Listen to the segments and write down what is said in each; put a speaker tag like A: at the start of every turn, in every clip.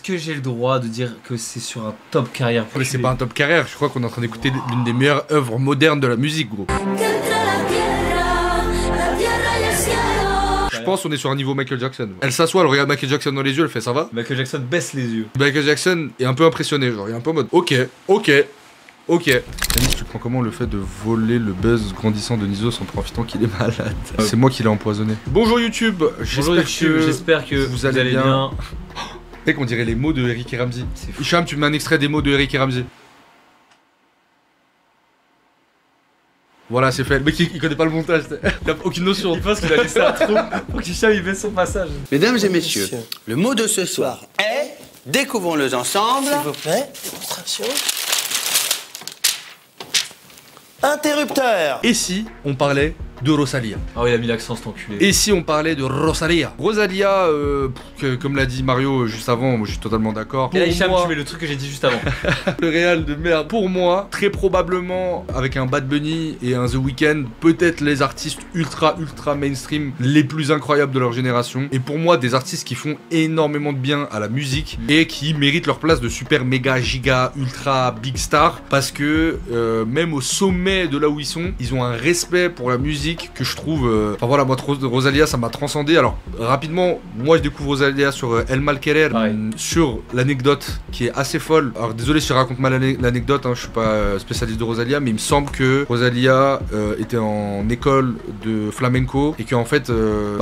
A: que j'ai le droit de dire que c'est sur un top carrière?
B: Mais c'est pas un top carrière, je crois qu'on est en train d'écouter l'une des meilleures œuvres modernes de la musique, gros. Je pense qu'on est sur un niveau Michael Jackson. Elle s'assoit, elle regarde Michael Jackson dans les yeux, elle fait ça va?
A: Michael Jackson baisse les yeux.
B: Michael Jackson est un peu impressionné, genre il est un peu en mode ok. Yanis, tu prends comment le fait de voler le buzz grandissant de Nisos en profitant qu'il est malade? C'est moi qui l'ai empoisonné. Bonjour YouTube,
A: j'espère que vous allez bien.
B: Mec, on dirait les mots de Eric et Ramsey. Hicham, tu me mets un extrait des mots de Eric et Ramsey. Voilà, c'est fait. Le mec, il connaît pas le montage. Il a aucune notion.
A: Il pense qu'il a laissé un trou pour qu'Hicham il baisse son passage.
C: Mesdames et messieurs, le mot de ce soir est... Découvrons-le ensemble.
D: S'il vous plaît, démonstration. Interrupteur.
B: Et si on parlait de Rosalia?
A: Oh, il a mis l'accent cet enculé.
B: Et si on parlait de Rosalia? Rosalia, comme l'a dit Mario juste avant, moi je suis totalement d'accord.
A: Et là, Hicham, tu mets le truc que j'ai dit juste avant.
B: Le réal de merde. Pour moi, très probablement, avec un Bad Bunny et un The Weeknd, peut-être les artistes ultra mainstream les plus incroyables de leur génération. Et pour moi, des artistes qui font énormément de bien à la musique et qui méritent leur place de super méga giga ultra big star. Parce que même au sommet de là où ils sont, ils ont un respect pour la musique que je trouve... Enfin voilà, moi Rosalia ça m'a transcendé. Alors rapidement, moi je découvre Rosalia sur El Mal Querer, sur l'anecdote qui est assez folle. Alors désolé si je raconte mal l'anecdote, hein, je suis pas spécialiste de Rosalia, mais il me semble que Rosalia était en école de flamenco et qu'en fait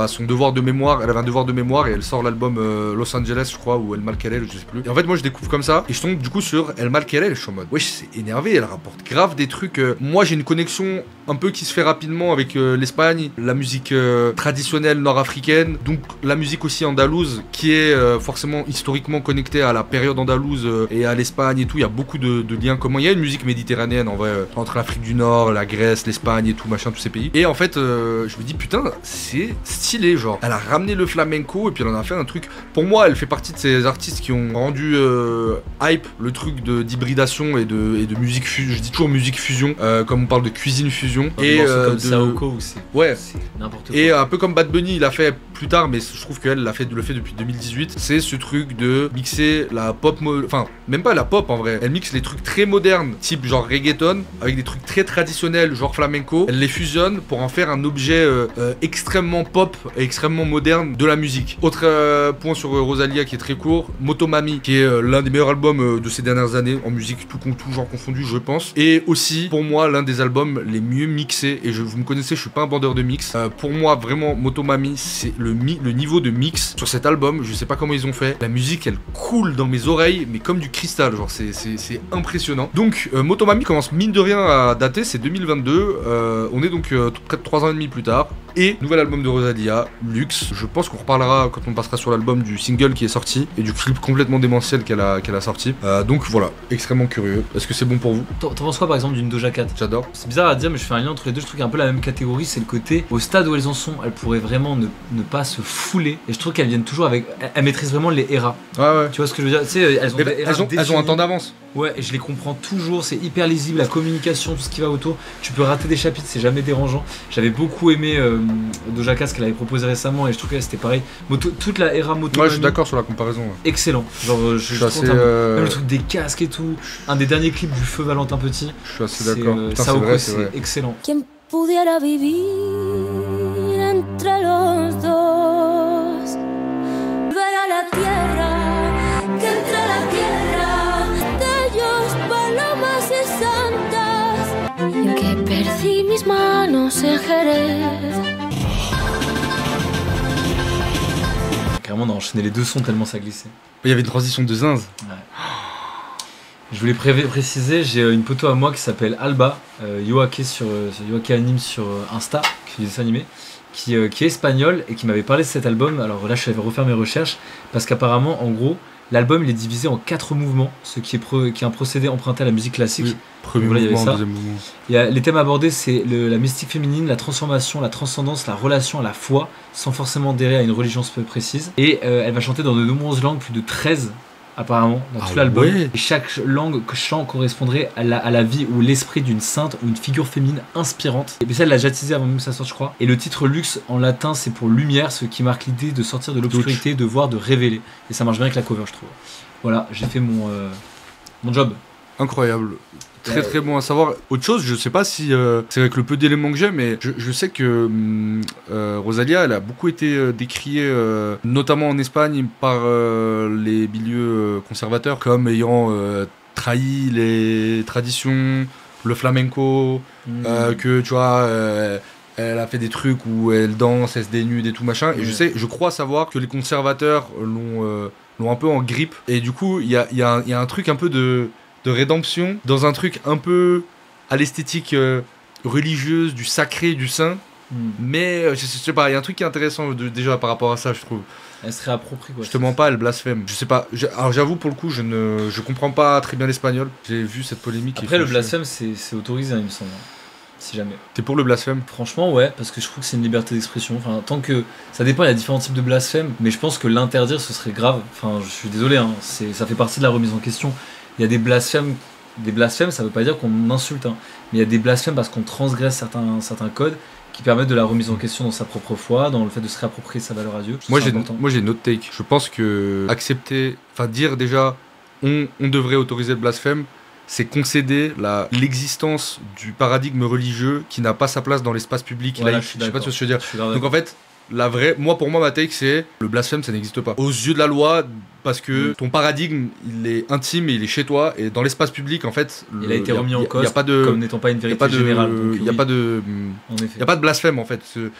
B: son devoir de mémoire, elle avait un devoir de mémoire et elle sort l'album Los Angeles je crois, ou El Mal Querer, je sais plus. Et en fait moi je découvre comme ça et je tombe du coup sur El Mal Querer et je suis en mode wesh, c'est énervé, elle rapporte grave des trucs. Moi j'ai une connexion un peu qui se fait rapidement avec l'Espagne, la musique traditionnelle nord-africaine, donc la musique aussi andalouse qui est forcément historiquement connectée à la période andalouse et à l'Espagne et tout. Il y a beaucoup de liens communs. Il y a une musique méditerranéenne en vrai entre l'Afrique du Nord, la Grèce, l'Espagne et tout machin, tous ces pays. Et en fait, je me dis putain, c'est stylé, genre. Elle a ramené le flamenco et puis elle en a fait un truc. Pour moi, elle fait partie de ces artistes qui ont rendu hype le truc d'hybridation et de musique fusion. Je dis toujours musique fusion, comme on parle de cuisine fusion. Et
A: comme Saoko ou c'est...
B: Ouais.
A: C'est n'importe quoi.
B: Et un peu comme Bad Bunny, il a fait plus tard, mais je trouve qu'elle le fait depuis 2018. C'est ce truc de mixer la pop, enfin même pas la pop en vrai. Elle mixe les trucs très modernes, type genre reggaeton, avec des trucs très traditionnels, genre flamenco. Elle les fusionne pour en faire un objet extrêmement pop et extrêmement moderne de la musique. Autre point sur Rosalia qui est très court, Motomami, qui est l'un des meilleurs albums de ces dernières années en musique, tout genre confondu, je pense. Et aussi pour moi l'un des albums les mieux mixés. Et vous me connaissez, je suis pas un bandeur de mix. Pour moi vraiment Motomami, c'est le niveau de mix sur cet album, je sais pas comment ils ont fait. La musique elle coule dans mes oreilles, mais comme du cristal, genre c'est impressionnant. Donc Motomami commence mine de rien à dater, c'est 2022. On est donc près de 3 ans et demi plus tard. Et nouvel album de Rosalia, Luxe. Je pense qu'on reparlera quand on passera sur l'album du single qui est sorti et du clip complètement démentiel qu'elle a sorti. Donc voilà, extrêmement curieux. Est-ce que c'est bon pour vous?
A: T'en penses quoi par exemple d'une Doja Cat?
B: J'adore.
A: C'est bizarre à dire, mais je fais un lien entre les deux. Je trouve qu'il y a un peu la même catégorie. C'est le côté au stade où elles en sont, elles pourraient vraiment ne pas se fouler. Et je trouve qu'elles viennent toujours avec. Elles maîtrisent vraiment les eras.
B: Ouais.
A: Tu vois ce que je veux dire? Tu sais,
B: elles ont un temps d'avance.
A: Ouais, et je les comprends toujours. C'est hyper lisible, la communication, tout ce qui va autour. Tu peux rater des chapitres, c'est jamais dérangeant. J'avais beaucoup aimé Doja Cat, ce qu'elle avait proposé récemment, et je trouve que c'était pareil. Toute la era Motomami.
B: Ouais, je suis d'accord sur la comparaison. Ouais.
A: Excellent. Genre, je suis assez. Même le truc des casques et tout. Un des derniers clips du feu Valentin Petit.
B: Je suis assez d'accord.
A: Saoko, c'est excellent.
E: Pudiera vivir entre los dos, ver a la tierra, que entre la tierra de ellos palomas y santas, y que perdí mis manos en Jerez.
A: Carrément, on a enchaîné les deux sons tellement ça glissait.
B: Il y avait une transition de zinz.
A: Ouais. Je voulais préciser, j'ai une poteau à moi qui s'appelle Alba, Yoake Anime sur Insta, qui fait des dessins animés, qui est espagnol et qui m'avait parlé de cet album. Alors là, je vais refaire mes recherches parce qu'apparemment, en gros, l'album il est divisé en 4 mouvements, ce qui est un procédé emprunté à la musique classique. Oui,
B: premier mouvement, deuxième mouvement.
A: Les thèmes abordés, c'est la mystique féminine, la transformation, la transcendance, la relation à la foi, sans forcément adhérer à une religion précise. Et elle va chanter dans de nombreuses langues, plus de 13 apparemment, dans
B: Ah
A: tout l'album.
B: ouais.
A: Et chaque chant correspondrait à la vie ou l'esprit d'une sainte ou une figure féminine inspirante. Et puis ça, elle l'a déjà teasé avant même que ça sorte, je crois. Et le titre Lux en latin, c'est pour lumière, ce qui marque l'idée de sortir de l'obscurité, de voir, de révéler. Et ça marche bien avec la cover, je trouve. Voilà, j'ai fait mon job.
B: Incroyable. Très
A: Ouais.
B: très bon à savoir. Autre chose, je sais pas si c'est avec le peu d'éléments que j'ai, mais je sais que Rosalia, elle a beaucoup été décriée, notamment en Espagne, par les milieux conservateurs, comme ayant trahi les traditions, le flamenco, que tu vois. Elle a fait des trucs où elle danse, elle se dénude et tout machin. Et je crois savoir que les conservateurs l'ont un peu en grippe. Et du coup, il y a un truc un peu de rédemption dans un truc un peu à l'esthétique religieuse, du sacré, du saint. Mais je sais pas, il y a un truc qui est intéressant déjà par rapport à ça, je trouve.
A: Elle se réapproprie, quoi.
B: Je te mens pas, elle blasphème. Je sais pas. Alors j'avoue, pour le coup, je comprends pas très bien l'espagnol. J'ai vu cette polémique.
A: Après, le blasphème, c'est autorisé, hein, il me semble. Si jamais.
B: T'es pour le blasphème?
A: Franchement, ouais, parce que je trouve que c'est une liberté d'expression. Enfin, tant que. Ça dépend, il y a différents types de blasphème, mais je pense que l'interdire, ce serait grave. Enfin, je suis désolé, hein, ça fait partie de la remise en question. Il y a des blasphèmes. Des blasphèmes, ça veut pas dire qu'on insulte, hein, mais il y a des blasphèmes parce qu'on transgresse certains codes qui permettent de la remise en question dans sa propre foi, dans le fait de se réapproprier sa valeur à Dieu.
B: Moi j'ai une autre take. Je pense que dire déjà on devrait autoriser le blasphème, c'est concéder l'existence du paradigme religieux qui n'a pas sa place dans l'espace public
A: Voilà,
B: laïque. Je sais pas ce que je veux dire.
A: Je suis grave
B: Donc en fait, pour moi ma take c'est le blasphème ça n'existe pas. Aux yeux de la loi, parce que ton paradigme il est intime et il est chez toi et dans l'espace public en fait
A: il a été remis en cause comme n'étant pas une vérité générale. Il
B: n'y a pas de blasphème en fait.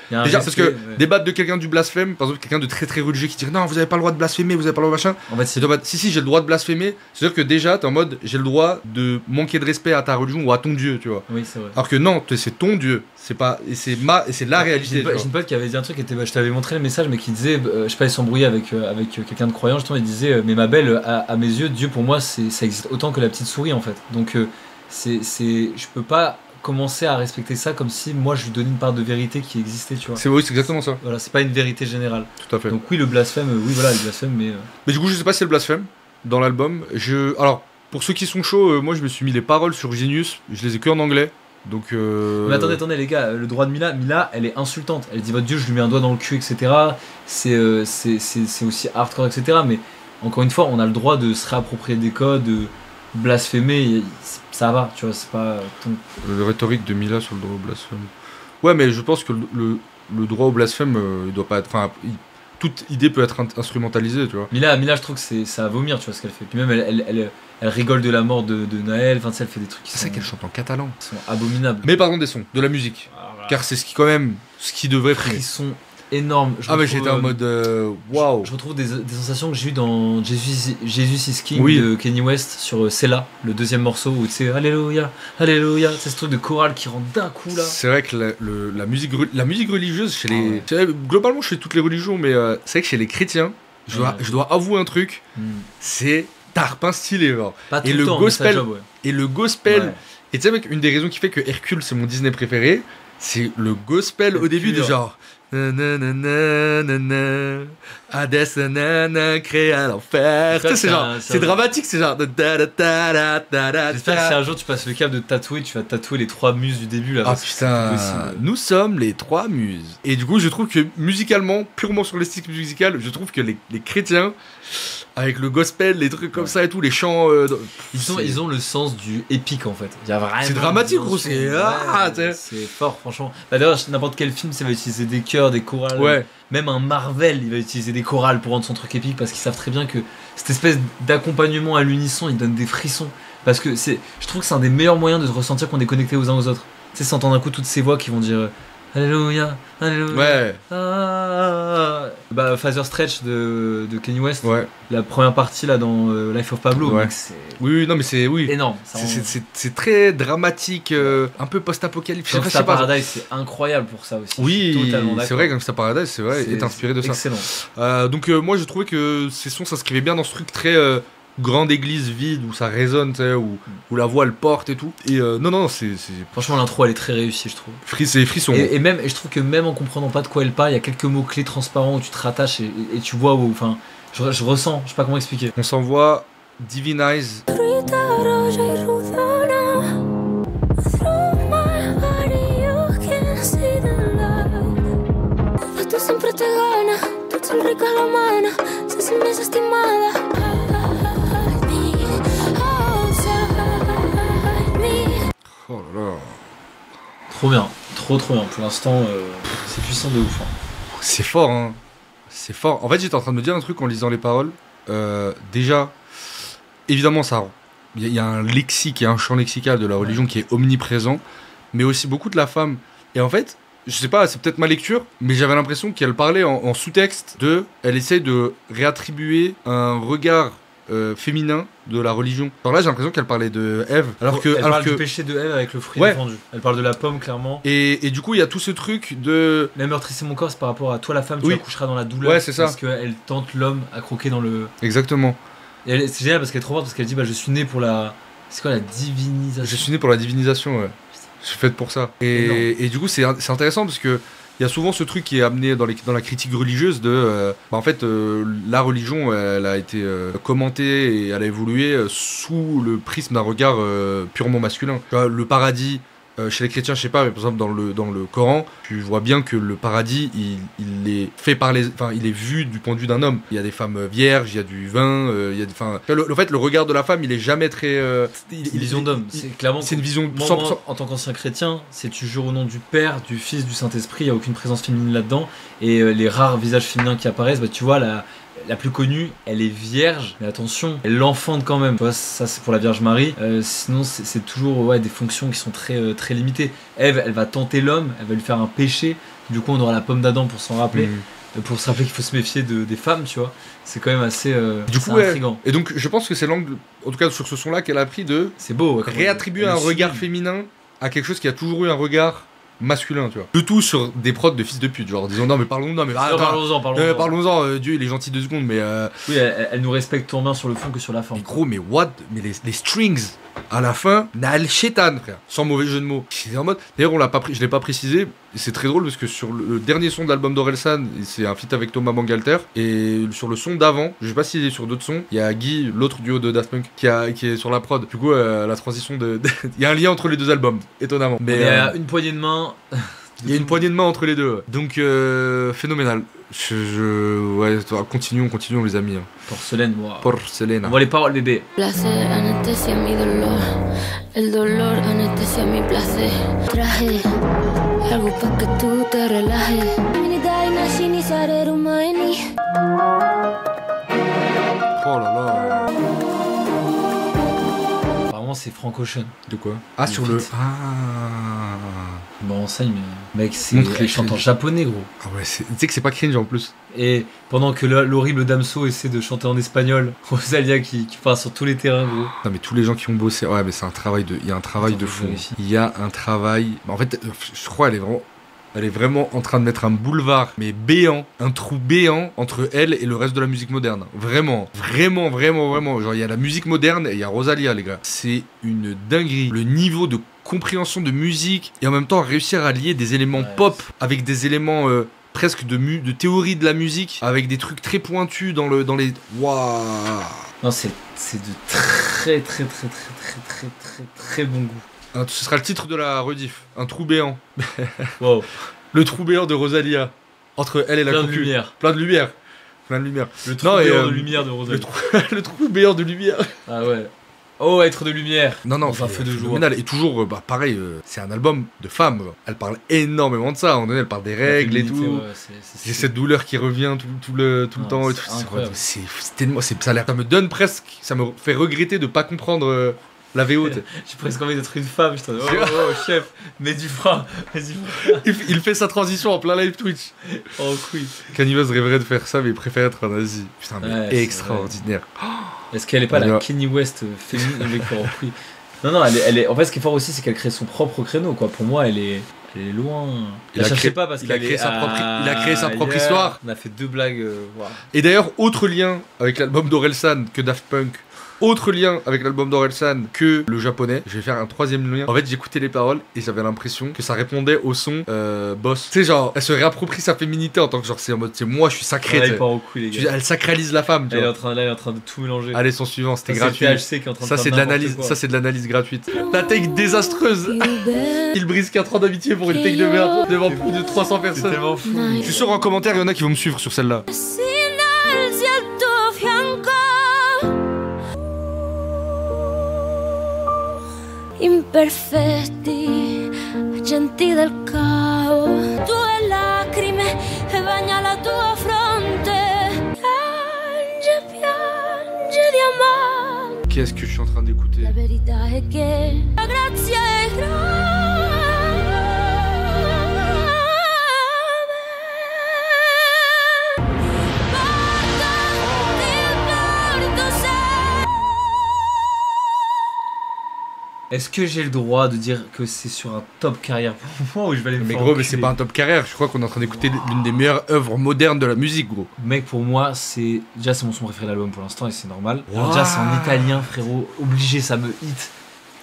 B: Déjà parce que débattre de quelqu'un du blasphème, par exemple quelqu'un de très très religieux qui dirait non vous avez pas le droit de blasphémer, vous avez pas le droit de machin.
A: En fait
B: si j'ai le droit de blasphémer, c'est à dire que déjà t'es en mode j'ai le droit de manquer de respect à ta religion ou à ton dieu, tu vois.
A: Oui c'est vrai.
B: Alors que non, c'est ton dieu, c'est pas et c'est la réalité.
A: J'ai une pote qui avait dit un truc, je t'avais montré le message, mais qui disait, je sais pas, il s'embrouillait avec quelqu'un de croyant, justement, il disait, mais ma belle, à mes yeux, Dieu pour moi, ça existe autant que la petite souris en fait. Donc je peux pas commencer à respecter ça comme si moi je lui donnais une part de vérité qui existait, tu vois.
B: C'est exactement ça.
A: Voilà, c'est pas une vérité générale.
B: Tout à fait.
A: Donc oui, le blasphème, le blasphème, mais.
B: Mais du coup, je sais pas si c'est le blasphème dans l'album. Alors, pour ceux qui sont chauds, moi je me suis mis les paroles sur Genius, je les ai que en anglais. Donc
A: Mais attendez les gars, le droit de Mila elle est insultante, elle dit votre dieu je lui mets un doigt dans le cul, etc. C'est aussi hardcore, etc. Mais encore une fois on a le droit de se réapproprier des codes, de blasphémer, ça va, tu vois, c'est pas
B: le rhétorique de Mila sur le droit au blasphème. Ouais mais je pense que le droit au blasphème il doit pas être, enfin toute idée peut être instrumentalisée, tu vois.
A: Mila je trouve que c'est à vomir, tu vois ce qu'elle fait. Puis même elle rigole de la mort de Naël, enfin elle fait des trucs qui
B: c'est ça qu'elle chante en catalan.
A: Sont abominables.
B: Mais pardon des sons, de la musique.
A: Voilà.
B: Car c'est ce qui devrait primer.
A: Ils sont énormes.
B: Mais j'étais en mode waouh.
A: Je retrouve des sensations que j'ai eues dans Jesus is King de Kanye West sur Sela, le deuxième morceau où tu sais Alléluia, Alléluia, c'est ce truc de chorale qui rentre d'un coup là.
B: C'est vrai que la musique religieuse chez globalement chez toutes les religions, mais c'est vrai que chez les chrétiens, je dois avouer un truc, c'est tarpin stylé genre.
A: Pas tout
B: et
A: le temps,
B: gospel
A: job, ouais.
B: Et le gospel et tu sais mec, une des raisons qui fait que Hercule c'est mon Disney préféré, c'est le gospel au début de genre Hadès créé à l'enfer. Tu sais, c'est genre, c'est dramatique, c'est genre.
A: J'espère que si un jour tu passes le cap de tatouer, tu vas tatouer les 3 muses du début là.
B: Ah putain, nous sommes les 3 muses. Et du coup, je trouve que musicalement, purement sur l'esthétique musicale, je trouve que les chrétiens, avec le gospel, les trucs comme ça et tout, les chants.
A: Ils ont le sens du épique en fait. Il y a vraiment.
B: C'est dramatique, gros, c'est
A: fort, franchement. Bah, d'ailleurs, n'importe quel film, ça va utiliser des chœurs, des chorales.
B: Ouais.
A: Même un Marvel, il va utiliser des chorales pour rendre son truc épique parce qu'ils savent très bien que cette espèce d'accompagnement à l'unisson, il donne des frissons. Parce que je trouve que c'est un des meilleurs moyens de se ressentir qu'on est connectés aux uns aux autres. Tu sais, s'entendre d'un coup toutes ces voix qui vont dire Alléluia, Alléluia.
B: Ouais.
A: Bah, Father Stretch de Kanye West.
B: Ouais.
A: La première partie là dans Life of Pablo.
B: Ouais.
A: Donc c'est
B: oui, non mais c'est
A: énorme.
B: C'est très dramatique, un peu post-apocalyptique.
A: Gangsta Paradise, c'est incroyable pour ça aussi.
B: Oui, c'est vrai, Gangsta Paradise, c'est vrai, est inspiré de ça.
A: Excellent.
B: Donc moi je trouvais que ces sons s'inscrivaient bien dans ce truc très grande église vide où ça résonne, tu sais, où la voix elle porte et tout. Et non, c'est.
A: Franchement, l'intro elle est très réussie, je trouve.
B: C'est frisson.
A: Et même, et je trouve que même en comprenant pas de quoi elle parle, il y a quelques mots clés transparents où tu te rattaches et tu vois où. Enfin, je ressens, je sais pas comment expliquer.
B: On s'envoie Divine Eyes.
E: Rita, Roja y Rudana. Through my body you can see the light. Tú siempre te gana, tu sonrisa la mano, se siente desestimada.
B: Oh là là.
A: Trop bien, trop bien. Pour l'instant, c'est puissant de ouf. Hein.
B: C'est fort, hein. C'est fort. En fait, j'étais en train de me dire un truc en lisant les paroles. Déjà, évidemment, ça. Il y a un lexique et un champ lexical de la religion qui est omniprésent, mais aussi beaucoup de la femme. Et en fait, je sais pas, c'est peut-être ma lecture, mais j'avais l'impression qu'elle parlait en sous-texte de. Elle essaye de réattribuer un regard féminin de la religion. Alors là, j'ai l'impression qu'elle parlait de Ève,
A: Elle parle du péché de Ève avec le fruit défendu. Elle parle de la pomme, clairement.
B: Et du coup, il y a tout ce truc de.
A: La meurtrissez mon corps, c'est par rapport à toi, la femme, tu
B: Oui.
A: accoucheras dans la douleur.
B: Ouais, c'est ça.
A: Parce qu'elle tente l'homme à croquer dans le.
B: Exactement.
A: Et c'est génial parce qu'elle est trop forte, parce qu'elle dit bah, je suis née pour la. C'est quoi la divinisation?
B: Je suis né pour la divinisation, ouais. Je suis faite pour ça. Et du coup, c'est intéressant parce que il y a souvent ce truc qui est amené dans la critique religieuse de. En fait, la religion, elle a été commentée et elle a évolué sous le prisme d'un regard purement masculin. Tu vois, le paradis. Chez les chrétiens, je sais pas, mais par exemple dans le Coran, tu vois bien que le paradis, il est fait par il est vu du point de vue d'un homme. Il y a des femmes vierges, il y a du vin, il y a en fait, le regard de la femme, il est jamais très.
A: C'est une vision d'homme. C'est clairement.
B: C'est une vision 100%.
A: Moi, en tant qu'ancien chrétien, c'est tu jures au nom du Père, du Fils, du Saint-Esprit. Il y a aucune présence féminine là-dedans. Et les rares visages féminins qui apparaissent, bah, tu vois la plus connue, elle est vierge, mais attention, elle l'enfante quand même. Tu vois, ça c'est pour la Vierge Marie. Sinon, c'est toujours des fonctions qui sont très, très limitées. Ève, elle va tenter l'homme, elle va lui faire un péché. Du coup, on aura la pomme d'Adam pour s'en rappeler. Pour se rappeler qu'il faut se méfier des femmes, tu vois. C'est quand même assez intriguant.
B: Et donc, je pense que c'est l'angle, en tout cas sur ce son-là, qu'elle a pris de
A: c'est beau,
B: réattribuer un regard féminin à quelque chose qui a toujours eu un regard masculin, tu vois. Le tout sur des prods de fils de pute, genre disons non mais parlons-en, parlons-en, Dieu il est gentil 2 secondes, mais
A: oui, elle nous respecte tant bien sur le fond que sur la forme.
B: Mais gros, mais les strings à la fin, Nal Shetan, frère, sans mauvais jeu de mots. C'est en mode, d'ailleurs je l'ai pas précisé, et c'est très drôle parce que sur le dernier son de l'album d'Orelsan, c'est un feat avec Thomas Bangalter, et sur le son d'avant, je sais pas s'il est sur d'autres sons, il y a Guy, l'autre duo de Daft Punk, qui est sur la prod. Du coup, la transition il y a un lien entre les deux albums, étonnamment. Mais
A: il y a une poignée de main.
B: Il y a une poignée de main entre les deux. Donc, phénoménal. Ouais, continuons les amis.
A: Porcelaine, wow.
B: Porcelaine.
A: On voit les paroles, bébé.
E: Placer anestesia mi dolor, el dolor anestesia mi placer. Traje algo pa' que tú te relajes. Mini daina shini sareru maeni.
B: Oh là là.
A: Apparemment, c'est Frank Ocean.
B: De quoi? Ah, sur le. Ah.
A: Je me renseigne, mais mec, elle chante en japonais, gros.
B: Ah ouais, tu sais que c'est pas cringe en plus.
A: Et pendant que l'horrible Damso essaie de chanter en espagnol, Rosalia qui part sur tous les terrains, gros.
B: Non, mais tous les gens qui ont bossé, ouais, mais c'est un travail de. Il y a un travail de fond. Il y a un travail. En fait, je crois elle est vraiment en train de mettre un boulevard, mais béant, un trou béant entre elle et le reste de la musique moderne. Vraiment. Genre, il y a la musique moderne et il y a Rosalia, les gars. C'est une dinguerie. Le niveau de compréhension de musique et en même temps réussir à lier des éléments pop avec des éléments presque de théorie de la musique, avec des trucs très pointus dans les. Waouh!
A: Non, c'est de très bon goût.
B: Ce sera le titre de la rediff. Un trou béant.
A: Wow.
B: Le trou béant de Rosalia. Entre elle et la
A: Plein de
B: concu.
A: lumière.
B: Plein de lumière.
A: Le trou béant de lumière de Rosalia.
B: Le trou béant de lumière.
A: Ah ouais. Oh, être de lumière.
B: Non,
A: un feu de joie.
B: Et toujours, pareil, c'est un album de femme. Elle parle énormément de ça. À un moment donné, elle parle des règles et tout.
A: Ouais,
B: c'est cette douleur qui revient tout le temps. Et tout. C'est tellement. Ça me donne presque. Ça me fait regretter de pas comprendre. La VO.
A: J'ai presque envie d'être une femme. Je chef, mets du frein.
B: Il fait sa transition en plein live Twitch.
A: Oh, oui.
B: Kanye West rêverait de faire ça, mais il préfère être un nazi. Putain, mais extraordinaire.
A: Est-ce qu'elle est pas la Kanye West féminine avec oui. Non, elle est. En fait, ce qui est fort aussi, c'est qu'elle crée son propre créneau, quoi. Pour moi, elle est loin.
B: Il a créé sa propre histoire.
A: On a fait 2 blagues. Wow.
B: Et d'ailleurs, autre lien avec l'album d'Orelsan que Daft Punk. Autre lien avec l'album d'Orelsan que le japonais, je vais faire un troisième lien. En fait, j'écoutais les paroles et j'avais l'impression que ça répondait au son boss. Tu sais, genre, elle se réapproprie sa féminité en tant que genre, c'est en mode, c'est moi, je suis sacré.
A: Ouais, il part au couille, les gars.
B: Elle sacralise la femme. Tu
A: Elle est
B: vois.
A: en train de tout mélanger.
B: Allez, son suivant, c'était
A: Ça,
B: gratuit.
A: c'est le THC qui est en train de
B: Ça,
A: faire
B: c'est de
A: n'importe
B: l'analyse.
A: quoi.
B: Ça, c'est de l'analyse gratuite. La take désastreuse.
E: You bet.
B: Il brise 4 ans d'amitié pour une take de merde devant plus de 300
A: C'est
B: personnes.
A: tellement fou.
B: Je suis sûr en commentaire, il y en a qui vont me suivre sur celle-là.
E: Sin alzi al tuo fianco. Imperfetti, agenti del caos. Tue lacrime e bagna la tua fronte. Piange, piange di amore.
B: Qu'est-ce que je suis en train d'écouter?
E: La verità è che la grazia è
A: Est-ce que j'ai le droit de dire que c'est sur un top carrière pour moi ou je vais aller me
B: Mais
A: faire
B: gros, mais c'est
A: enculer.
B: pas un top carrière. Je crois qu'on est en train d'écouter l'une des meilleures œuvres modernes de la musique, gros.
A: Mec, pour moi, c'est. Déjà, c'est mon son préféré de l'album pour l'instant et c'est normal. Alors,
B: Wow.
A: déjà, c'est en italien, frérot. Obligé, ça me hit.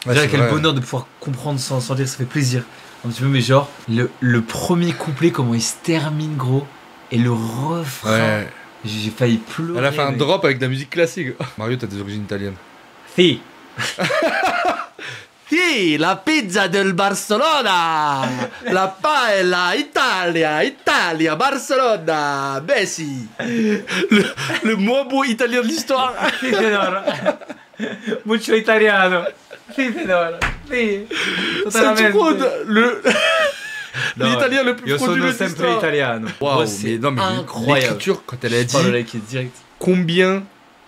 B: Ouais,
A: Déjà,
B: c'est
A: quel
B: vrai.
A: bonheur de pouvoir comprendre sans dire, ça fait plaisir. Un petit peu, mais genre, le premier couplet, comment il se termine, gros, et le refrain.
B: Ouais.
A: J'ai failli pleurer.
B: Elle a fait un
A: mec.
B: drop avec de la musique classique. Mario, t'as des origines italiennes.
A: Si.
B: Hi, la pizza del Barcelona! La paella, Italia, Italia, Barcelona! Beh si! Le moins beau italien de l'histoire!
A: Si, Fedora. Mucho italiano. Si, Fedora. Si.
B: C'est le
A: No,
B: l'italien le plus
A: Io sono
B: frauduleux de
A: sempre
B: l'histoire!
A: italiano.
B: Waouh,
A: Moi, c'est
B: mais non, mais
A: incroyable.
B: l'écriture, quand elle a dit
A: Oh là là, qui est direct.
B: combien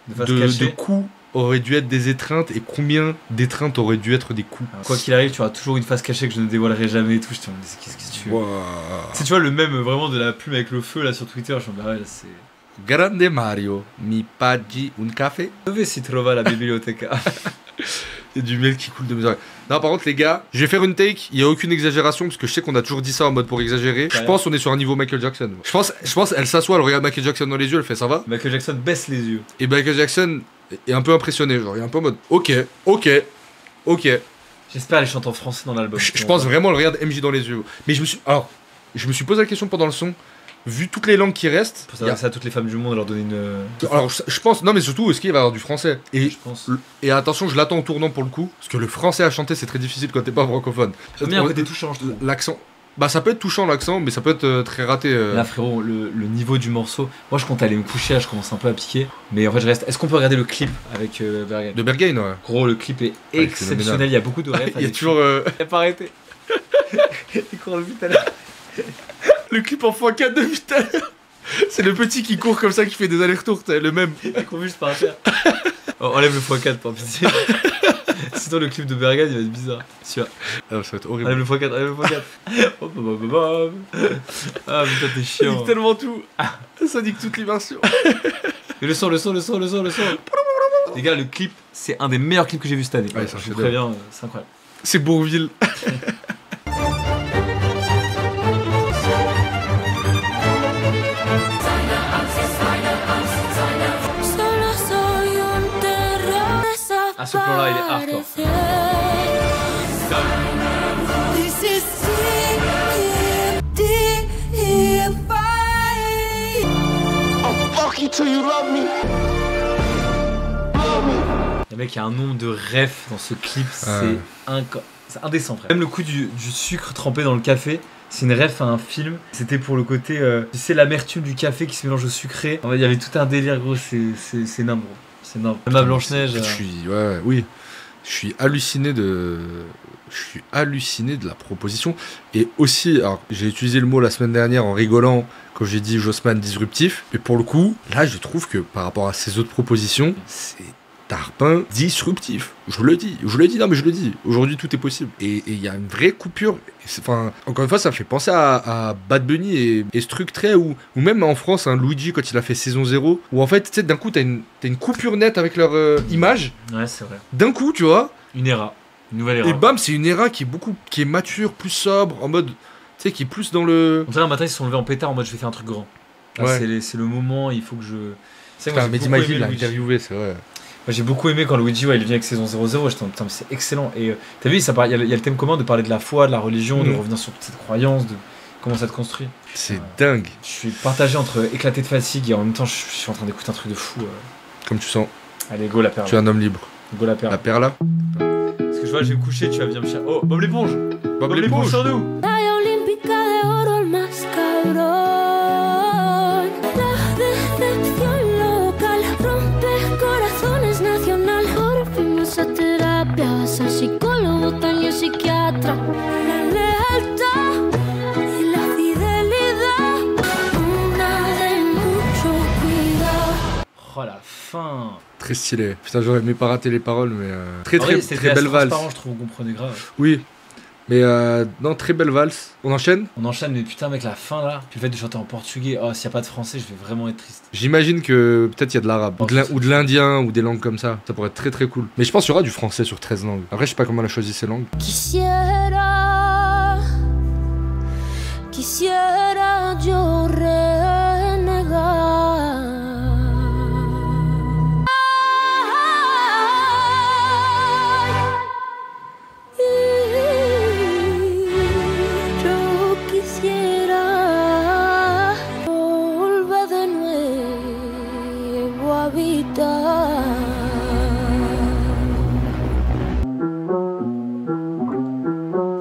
A: De face
B: de
A: cachée.
B: coups auraient dû être des étreintes et combien d'étreintes auraient dû être des coups.
A: Quoi qu'il arrive, tu auras toujours une face cachée que je ne dévoilerai jamais et tout. Je te dis, qu'est-ce que tu veux? Tu vois le même vraiment de la plume avec le feu là sur Twitter, je me dis, ouais, là c'est.
B: Grande Mario, mi paggi un café?
A: Dove si trova la biblioteca?
B: Il y a du miel qui coule de mes oreilles. Non, par contre, les gars, je vais faire une take. Il n'y a aucune exagération parce que je sais qu'on a toujours dit ça en mode pour exagérer. Je
A: Ouais.
B: pense qu'on est sur un niveau Michael Jackson. Je pense elle s'assoit, elle regarde Michael Jackson dans les yeux, elle fait ça va.
A: Michael Jackson baisse les yeux.
B: Et Michael Jackson est un peu impressionné. Genre, il est un peu en mode ok.
A: J'espère les chante en français dans l'album.
B: Je pense vraiment, elle regarde MJ dans les yeux. Mais je me suis posé la question pendant le son. Vu toutes les langues qui restent.
A: Pour s'adresser à toutes les femmes du monde et leur donner une.
B: Alors, je pense, non, mais surtout, est-ce qu'il va y avoir du français? Et
A: Je pense.
B: attention, je l'attends au tournant pour le coup. Parce que le français à chanter, c'est très difficile quand t'es pas francophone.
A: J'aime bien un côté touchant, je trouve.
B: L'accent. Bah, ça peut être touchant l'accent, mais ça peut être très raté.
A: Là, frérot, le niveau du morceau. Moi, je compte aller me coucher, là, je commence un peu à piquer. Mais en fait, je reste. Est-ce qu'on peut regarder le clip avec Bergen?
B: De Berghain, ouais.
A: Gros, le clip est
B: Ouais,
A: exceptionnel.
B: phénoménal.
A: Il y a beaucoup de rêves.
B: Il y a toujours
A: Il a pas arrêté. Il court depuis tout à l'heure.
B: le clip en x4 de tout à l'heure. C'est le petit qui court comme ça, qui fait des allers-retours, t'as le même.
A: Il court juste par terre. Oh, enlève le x4 par pitié. Sinon, le clip de Bergen, il va être bizarre. Sûr.
B: Ah, ça va être horrible.
A: Enlève le x4, enlève le x4. Hop, hop, hop, hop. Ah putain, t'es
B: Ça
A: chiant.
B: nique tellement tout. Ça nique toute l'immersion.
A: Et le son. Les gars, le clip, c'est un des meilleurs clips que j'ai vu cette année.
B: Ouais, c'est un
A: je vous
B: chef-d'œuvre.
A: préviens, c'est incroyable.
B: C'est Bourville.
E: Solo soy un terror.
A: Ah, ce plan-là, il est hardcore.
E: This is
A: Le mec, il y a un nombre de refs dans ce clip,
B: Ouais.
A: c'est indécent, frère. Même le coup du sucre trempé dans le café, c'est une ref à un film. C'était pour le côté, tu sais, l'amertume du café qui se mélange au sucré. En fait, il y avait tout un délire, gros, c'est énorme, gros. C'est énorme. Même à Blanche-Neige.
B: Oui. Je suis halluciné de la proposition. Et aussi, alors j'ai utilisé le mot la semaine dernière en rigolant quand j'ai dit Jossman disruptif. Mais pour le coup, là je trouve que par rapport à ces autres propositions, c'est Tarpin disruptif. Je le dis. Non mais je le dis. Aujourd'hui tout est possible. Et il y a une vraie coupure. Enfin, encore une fois, ça me fait penser à Bad Bunny et Structray ou même en France, hein, Luigi quand il a fait saison 0, où en fait, tu sais, d'un coup, t'as une coupure nette avec leur image.
A: Ouais, c'est vrai.
B: D'un coup, tu vois.
A: Une era. Une nouvelle era.
B: Et bam, c'est une era qui est mature, plus sobre, en mode, tu sais, qui est plus dans le.
A: On dirait un matin, ils se sont levés en pétard en mode je vais faire un truc grand. Là,
B: Ouais.
A: c'est le moment, il faut que je. C'est
B: Putain, Mehdi Maizy l'a interviewé, c'est vrai.
A: j'ai beaucoup aimé quand Luigi il vient avec saison 00, j'étais en putain mais c'est excellent. Et t'as vu, il y a le thème commun de parler de la foi, de la religion, de revenir sur cette croyance, de comment ça te construit.
B: C'est dingue.
A: Je suis partagé entre éclaté de fatigue et en même temps je suis en train d'écouter un truc de fou.
B: Comme tu sens.
A: Allez, go la perle.
B: Tu es un homme libre.
A: Go la perle.
B: La perle.
A: Parce que je vois, je vais me coucher, tu vas venir me chercher. Oh, Bob l'éponge.
B: Bob l'éponge
A: sur nous.
E: Medalla olímpica de oro el más cabrón. La decepción local rompe corazones nacional. Ahora fuimos a terapia, vas al psicólogo, tal y el psiquiatra. La lealtad y la fidelidad, una de mucho cuidado.
A: Oh la fin.
B: Très stylé. Putain, j'aurais aimé pas rater les paroles, mais très belle valse.
A: Je trouve qu'on comprenait grave.
B: Oui, mais non, très belle valse. On enchaîne.
A: On enchaîne, mais putain mec, la fin là, puis le fait de chanter en portugais, oh s'il y a pas de français, je vais vraiment être triste.
B: J'imagine que peut-être il y a de l'arabe,
A: Oh,
B: ou de l'indien, ou des langues comme ça. Ça pourrait être très très cool. Mais je pense qu'il y aura du français sur 13 langues. Après, je sais pas comment elle a choisi ces langues.
E: Quisiera yo renegar. Yo quisiera volver de nuevo a habitar.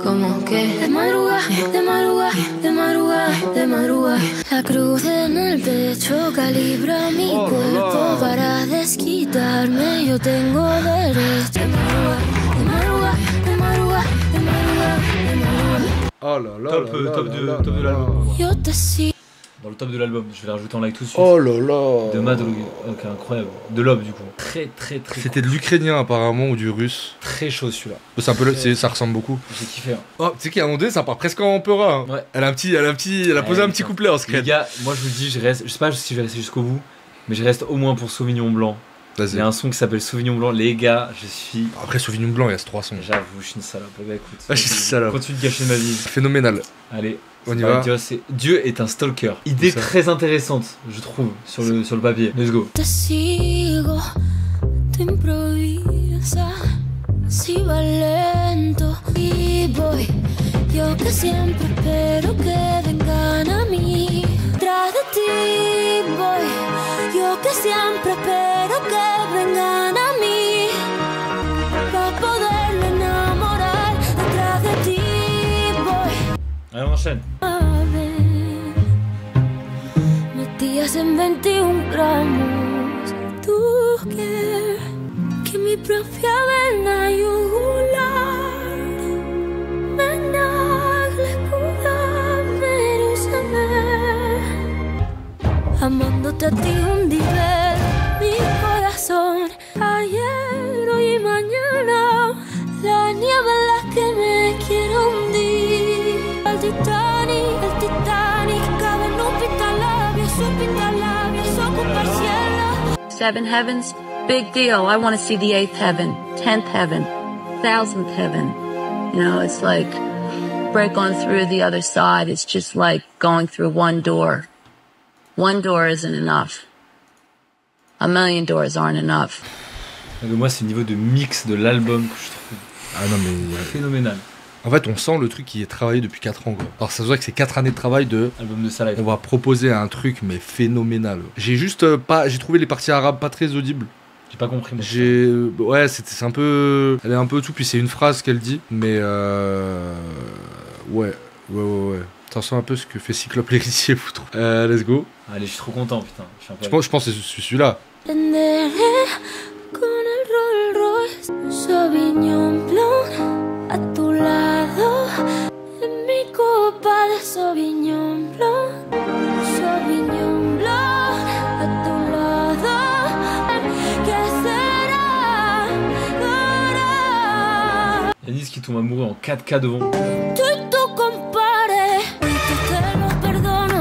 E: Como que de madrugada, de madrugada, de madrugada, de madrugada. La cruz en el pecho calibra mi cuerpo para desquitarme. Yo tengo derecho. De madrugada, de madrugada, de madrugada, de madrugada, de madrugada.
B: Oh là là.
A: Top de l'album.
E: Yo te sigo.
A: Dans le top de l'album, je vais la rajouter en like tout de suite.
B: Oh là là.
A: De Madrugada, ok, incroyable. De Lob du coup. Très
B: C'était de l'ukrainien apparemment ou du russe.
A: très chaud celui-là.
B: C'est un peu ça ressemble beaucoup.
A: J'ai kiffé. Hein.
B: Oh, tu sais qu'à un moment donné, ça part presque en opéra. Hein.
A: Ouais.
B: Elle a posé un petit couplet en
A: Les
B: secret.
A: gars, moi je vous dis, je sais pas si je vais rester jusqu'au bout, mais je reste au moins pour Sauvignon Blanc. Il y
B: Vas-y.
A: a un son qui s'appelle Sauvignon Blanc, les gars, je suis.
B: Après Sauvignon Blanc, il y a 3 sons.
A: J'avoue, je suis une salope. Bah écoute,
B: Ah, je suis une salope.
A: continue de gâcher ma vie.
B: Phénoménal.
A: Allez,
B: On y
A: c'est
B: va.
A: pareil, Dieu est un stalker. Idée
B: C'est ça.
A: très intéressante, je trouve, sur le papier. Let's go.
E: Te sigo, te improvisa, si va lento y voy. Yo que siempre espero que vengan a mí. Tras de ti voy. Yo que siempre espero que vengan a mí. Para poderlo enamorar. Detrás de ti voy.
A: Allez, on enchaîne.
E: A ver, metías en 21 gramos. Tú que mi propia vena yugular me nagle cuidarme y saber. Amándote a ti hundiré mi corazón. Ayer, hoy y mañana, la nieve en la que me quiero hundir. El Titanic, cabe en un pintalabios, ocupa el cielo.
D: 7 heavens, big deal. I want to see the 8th heaven, 10th heaven, 1000th heaven. You know, it's like break on through the other side. It's just like going through one door. One door isn't enough. A million doors aren't enough.
A: Moi, c'est le niveau de mix de l'album que je trouve
B: Ah non, mais.
A: phénoménal.
B: En fait, on sent le truc qui est travaillé depuis 4 ans. Quoi. Alors, ça se voit que c'est 4 années de travail de.
A: Album de sa life.
B: On va proposer un truc, mais phénoménal. J'ai juste pas. J'ai trouvé les parties arabes pas très audibles.
A: J'ai pas compris. Moi.
B: Ouais, c'est un peu. Elle est un peu tout, puis c'est une phrase qu'elle dit. Mais ouais. T'en sens un peu ce que fait Cyclope l'héritier, vous trouvez. Let's go.
A: Allez, je suis trop content, putain. Je suis un peu
B: Je pense que c'est celui-là.
E: Prenderé con el Rolls Royce, Sauvignon Blanc a tu lado, en mi copa de Sauvignon Blanc, Sauvignon Blanc a tu lado, ¿qué será? Ahora
A: Yanis qui tombe amoureux en 4K devant.
E: tú y tu compadre, y tú te lo perdono.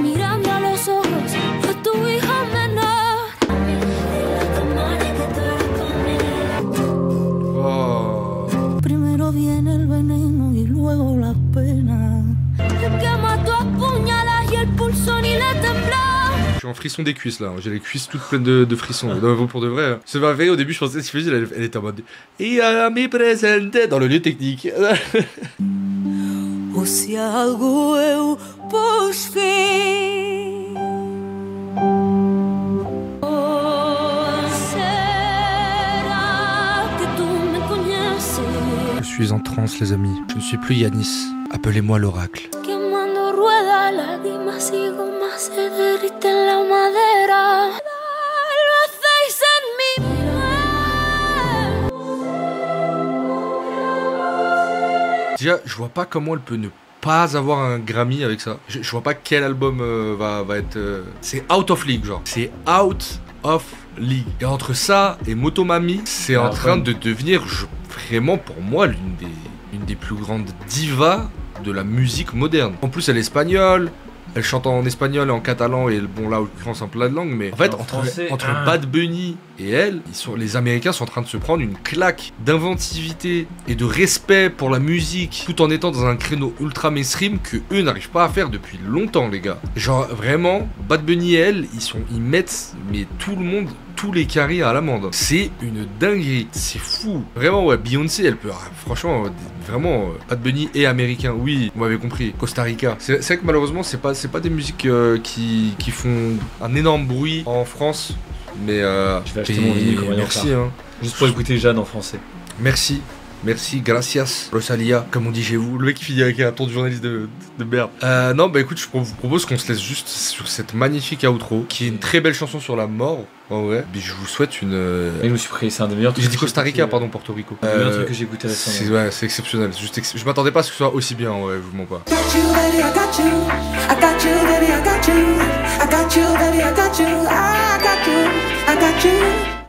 E: Mirando a los ojos de tu hija menor. Dile a tu madre que tú eres conmigo.
B: Oh.
E: Primero viene el veneno y luego la pena. El que mató a puñalas y el pulso ni le tembló.
B: Tu suis en frisson des cuisses là. J'ai les cuisses toutes pleines de frissons. Non, pour de vrai. C'est pas vrai. Au début, je pensais que Tiffany, elle était en mode. Et à me présenter dans le lieu technique.
E: O se algo eu pus fim. Será que tu me conheces?
B: Je suis en transe, les amis. Je ne suis plus Yanis. Appelez-moi l'oracle.
E: Quemando ruedas, lágrimas y gomas se derriten la madera. Lo hacéis en mi
B: Déjà, je vois pas comment elle peut ne pas avoir un Grammy avec ça. Je vois pas quel album va être. C'est out of league, genre. C'est out of league. Et entre ça et Motomami, c'est en train de devenir vraiment pour moi l'une des plus grandes divas de la musique moderne. En plus, elle est espagnole. Elle chante en espagnol et en catalan et bon là, en l'occurrence, en plein de langues. Mais en fait, entre Bad Bunny et elle, les Américains sont en train de se prendre une claque d'inventivité et de respect pour la musique, tout en étant dans un créneau ultra mainstream que eux n'arrivent pas à faire depuis longtemps, les gars. Genre vraiment, Bad Bunny et elle, ils mettent mais tout le monde, tous les carrés à l'amende. C'est une dinguerie, c'est fou. Vraiment, ouais, Beyoncé, elle peut, franchement, vraiment, Bad Bunny et américain, oui, vous m'avez compris. Costa Rica, c'est vrai que malheureusement, c'est pas des musiques qui font un énorme bruit en France, mais
A: je vais acheter mon vinyle.
B: Merci, hein.
A: Juste pour écouter Jeanne en français.
B: Merci. Merci, gracias, Rosalia, comme on dit chez vous. Le mec qui finit avec un tour de journaliste de merde. Non, bah écoute, je vous propose qu'on se laisse juste sur cette magnifique outro, qui est une très belle chanson sur la mort. Oh ouais. Mais je vous souhaite une.
A: Mais je me suis pris, c'est un des meilleurs trucs.
B: J'ai dit Costa Rica, pardon, Porto Rico.
A: C'est le meilleur truc que j'ai écouté récemment.
B: Ouais, c'est exceptionnel. Je m'attendais pas à ce que ce soit aussi bien, ouais, je vous mens pas.
E: I got you, baby, I got you. I got you, baby, I got you. I got you, baby, I got you. I got you, I got you.